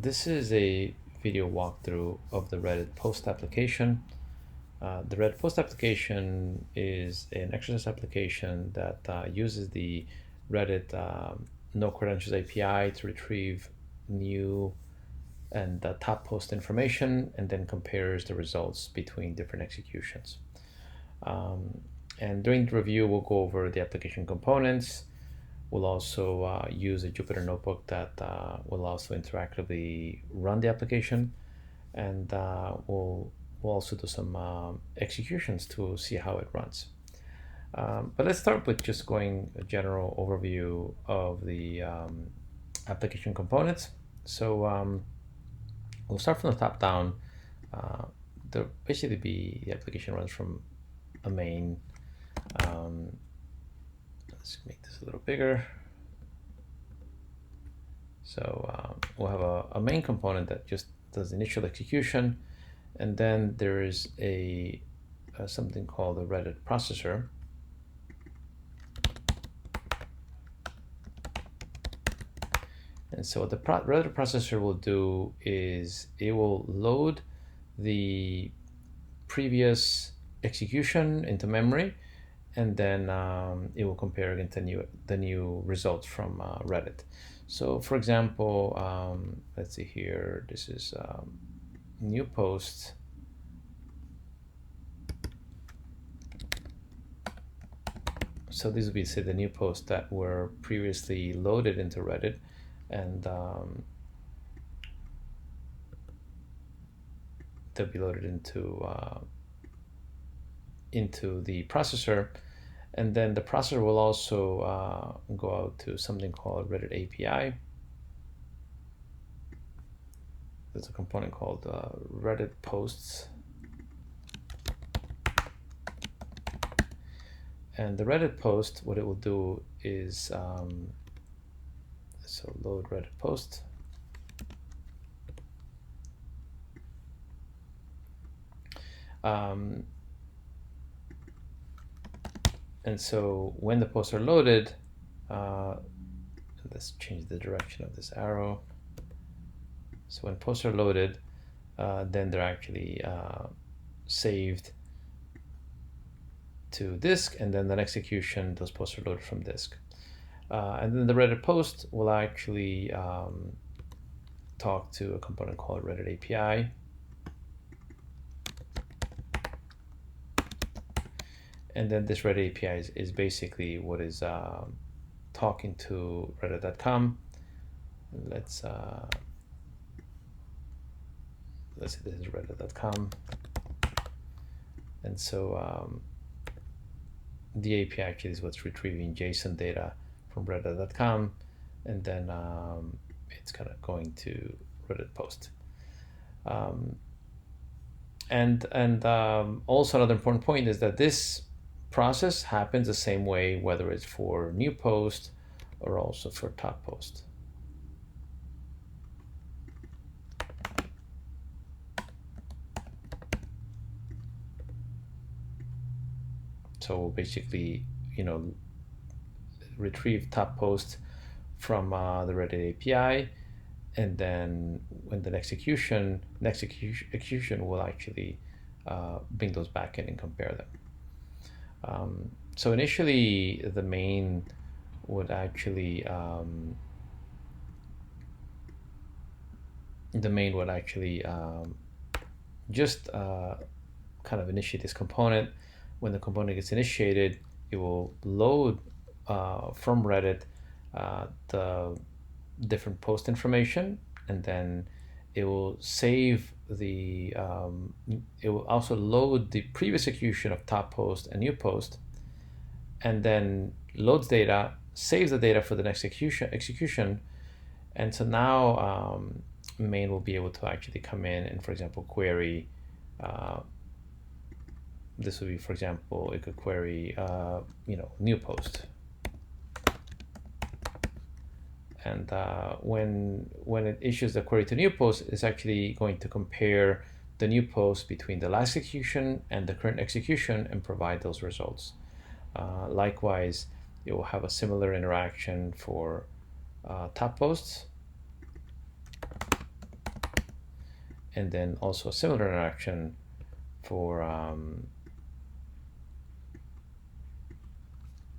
This is a video walkthrough of the Reddit post application. The Reddit post application is an exercise application that uses the Reddit no credentials API to retrieve new and top post information and then compares the results between different executions. And during the review, we'll go over the application components. We'll also use a Jupyter Notebook that will also interactively run the application, and we'll also do some executions to see how it runs. But let's start with just going a general overview of the application components. So we'll start from the top down. Basically, the application runs from a main. Let's make this a little bigger. So we'll have a main component that just does initial execution, and then there is a something called a Reddit processor. And so what the Reddit processor will do is it will load the previous execution into memory, and then it will compare against the new results from Reddit. So for example, let's see here, this is new post. So these will be, say, the new posts that were previously loaded into Reddit, and they'll be loaded into the processor, and then the processor will also go out to something called Reddit API. There's a component called Reddit posts, and the Reddit post, what it will do is so load Reddit post. And so when the posts are loaded, let's change the direction of this arrow. So when posts are loaded, then they're actually saved to disk, and then the next execution, those posts are loaded from disk. And then the Reddit post will actually talk to a component called Reddit API. And then this Reddit API is basically what is talking to reddit.com. Let's say this is reddit.com. And so the API actually is what's retrieving JSON data from reddit.com, and then it's kind of going to Reddit post. And also another important point is that this process happens the same way whether it's for new post or also for top post. So we'll basically, retrieve top post from the Reddit API, and then when the next execution will actually bring those back in and compare them. So initially, the main would actually just kind of initiate this component. When the component gets initiated, it will load from Reddit the different post information, and then it will save the it will also load the previous execution of top post and new post, and then loads data, saves the data for the next execution. And so now main will be able to actually come in and, for example, query. This would be, for example, it could query new post. And when it issues the query to new post, it's actually going to compare the new post between the last execution and the current execution and provide those results. Likewise, it will have a similar interaction for top posts. and then also a similar interaction for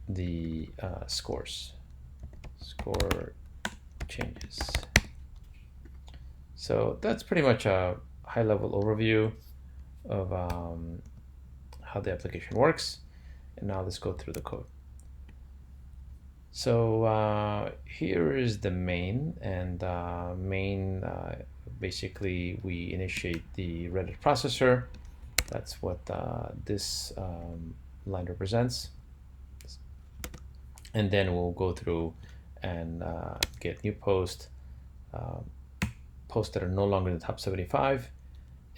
the scores, score changes. So that's pretty much a high-level overview of how the application works. And now let's go through the code. So here is the main, and basically we initiate the Reddit processor. That's what this line represents. And then we'll go through and get new posts that are no longer in the top 75,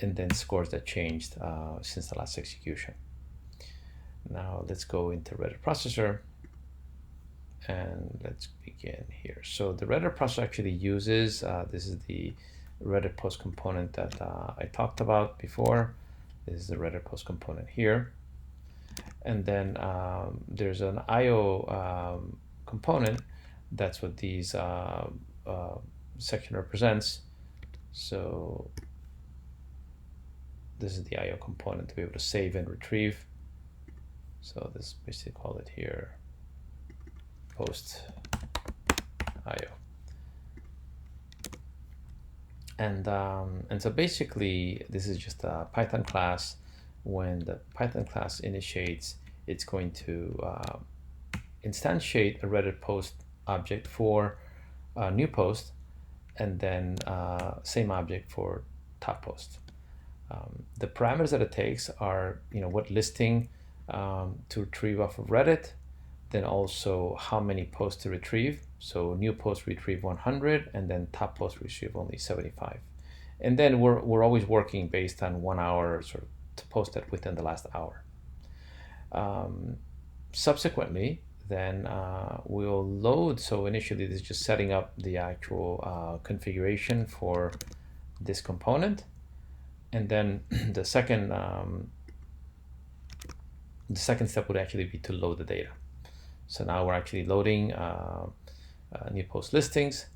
and then scores that changed since the last execution. Now let's go into Reddit processor, and let's begin here. So the Reddit processor actually uses, this is the Reddit post component that I talked about before. This is the Reddit post component here. And then there's an IO component. That's what these section represents. So this is the IO component to be able to save and retrieve. So this basically call it here post IO. And so basically this is just a Python class. When the Python class initiates, it's going to instantiate a Reddit post object for new post, and then same object for top post. The parameters that it takes are, what listing to retrieve off of Reddit, then also how many posts to retrieve. So new post retrieve 100, and then top post retrieve only 75. And then we're always working based on 1 hour sort of to post that within the last hour. Subsequently, then we'll load. So initially, this is just setting up the actual configuration for this component, and then the second step would actually be to load the data. So now we're actually loading new post listings,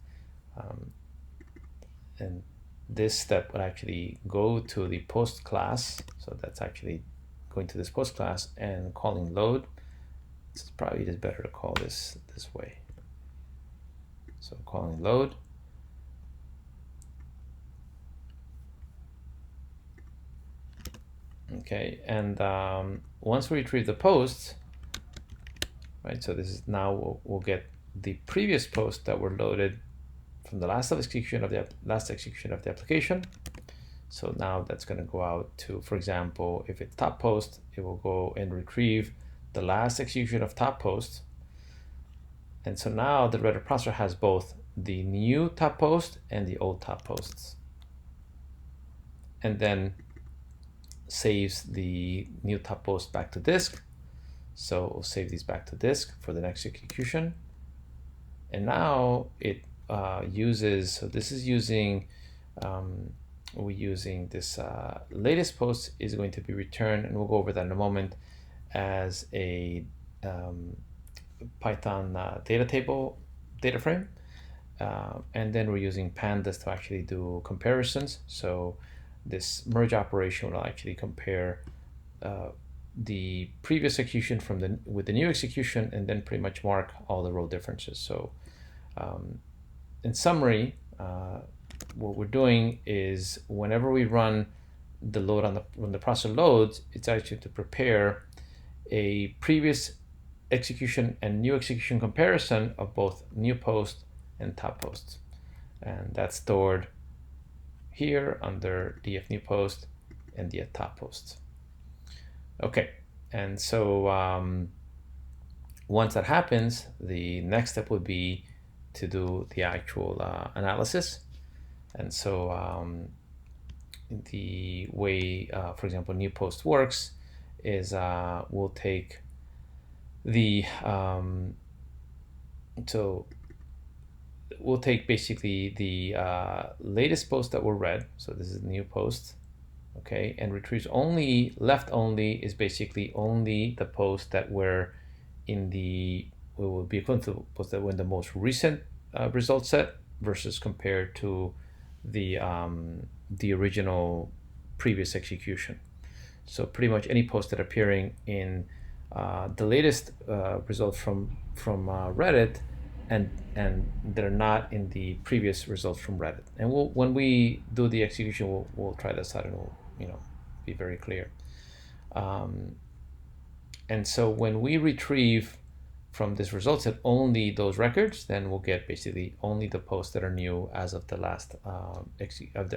and this step would actually go to the post class. So that's actually going to this post class and calling load. It's probably just better to call this way. So calling load. Okay, and once we retrieve the posts, right? So this is now we'll get the previous posts that were loaded from the last execution of the application. So now that's going to go out to, for example, if it's top post, it will go and retrieve the last execution of top post. And so now the Reddit processor has both the new top post and the old top posts, and then saves the new top post back to disk. So we'll save these back to disk for the next execution. And now it uses, so this is using, we're using this latest post is going to be returned, and we'll go over that in a moment, as a Python data frame. And then we're using pandas to actually do comparisons. So this merge operation will actually compare the previous execution with the new execution, and then pretty much mark all the row differences. So in summary, what we're doing is whenever we run the load when the processor loads, it's actually to prepare a previous execution and new execution comparison of both new post and top posts, and that's stored here under df new post and df top post. Okay, and so once that happens, the next step would be to do the actual analysis. And so the way, for example, new post works is we'll take the we'll take basically the latest post that were read. So this is the new post, okay, and retrieves only, left only is basically only the posts that were in the, will be equivalent to the posts that were in the most recent result set versus compared to the original previous execution. So pretty much any posts that are appearing in the latest results from Reddit, and they're not in the previous results from Reddit. And when we do the execution, we'll try this out, and it'll be very clear. And so when we retrieve from this result set only those records, then we'll get basically only the posts that are new as of the last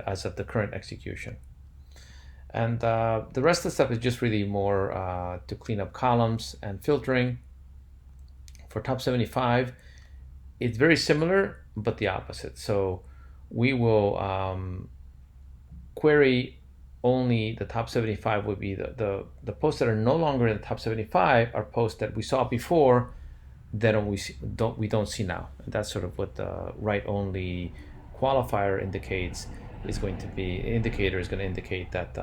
as of the current execution. And the rest of the stuff is just really more to clean up columns and filtering. For top 75, it's very similar, but the opposite. So we will query only the top 75 would be the posts that are no longer in the top 75 are posts that we saw before that we don't see now. And that's sort of what the write only qualifier indicates is going to be. Indicator is going to indicate that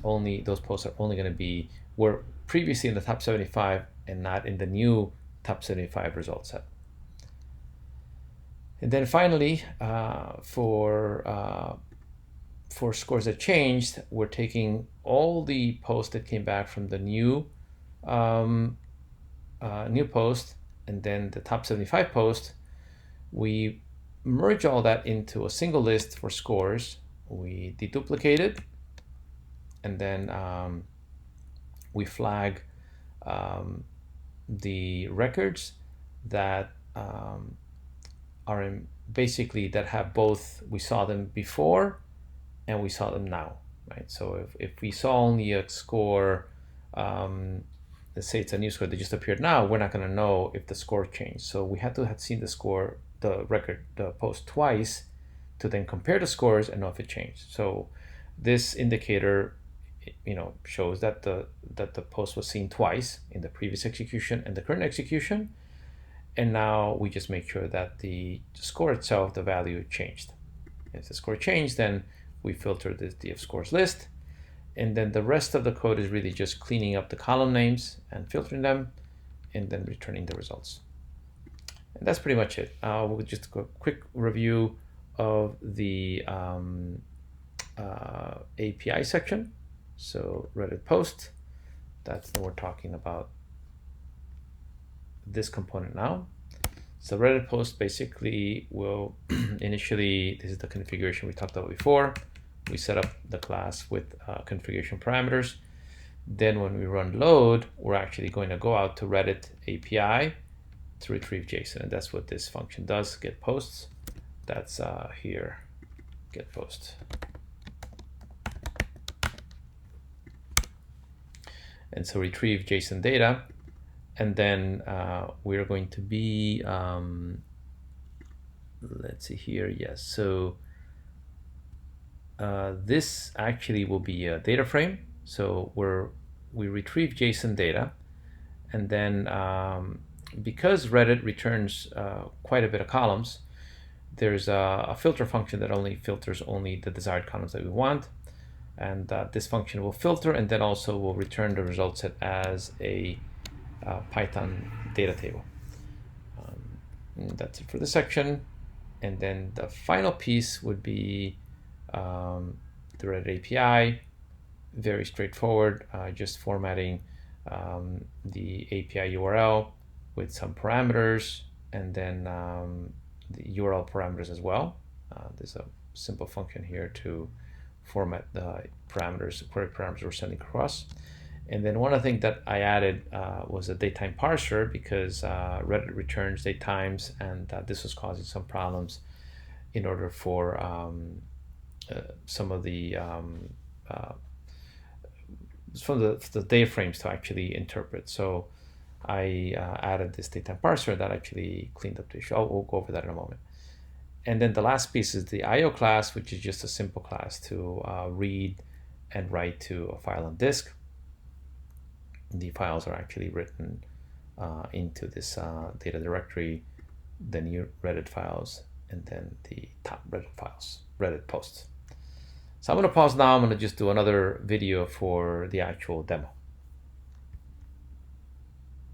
only those posts are only going to be were previously in the top 75 and not in the new top 75 result set. And then finally, for scores that changed, we're taking all the posts that came back from the new post, and then the top 75 post. We merge all that into a single list for scores. We deduplicate it, and then we flag the records that are in basically that have both we saw them before and we saw them now, right? So if we saw only a score, let's say it's a new score that just appeared now, we're not going to know if the score changed. So we had to have seen the score, the record, the post twice to then compare the scores and know if it changed. So this indicator, shows that the post was seen twice in the previous execution and the current execution. And now we just make sure that the score itself, the value changed. If the score changed, then we filter the df scores list. And then the rest of the code is really just cleaning up the column names and filtering them, and then returning the results. And that's pretty much it. We'll just go a quick review of the API section. So Reddit post, that's what we're talking about this component now. So Reddit post basically will initially, this is the configuration we talked about before. We set up the class with configuration parameters. Then when we run load, we're actually going to go out to Reddit API to retrieve JSON. And that's what this function does, get posts. That's here, get post. And so retrieve JSON data. And then we're going to be, let's see here, yes. So this actually will be a data frame. So we retrieve JSON data, and then because Reddit returns quite a bit of columns, there's a filter function that only filters the desired columns that we want. And this function will filter, and then also will return the result set as a Python data table. And that's it for this section. And then the final piece would be the Reddit API. Very straightforward, just formatting the API URL with some parameters, and then the URL parameters as well. There's a simple function here to format the parameters, query parameters we're sending across. And then one of the things that I added was a datetime parser, because Reddit returns datetimes, and this was causing some problems in order for some of the data frames to actually interpret. So I added this datetime parser that actually cleaned up the issue. We'll go over that in a moment. And then the last piece is the IO class, which is just a simple class to read and write to a file on disk. The files are actually written into this data directory, the new Reddit files, and then the top Reddit files, Reddit posts. So I'm going to pause now. I'm going to just do another video for the actual demo.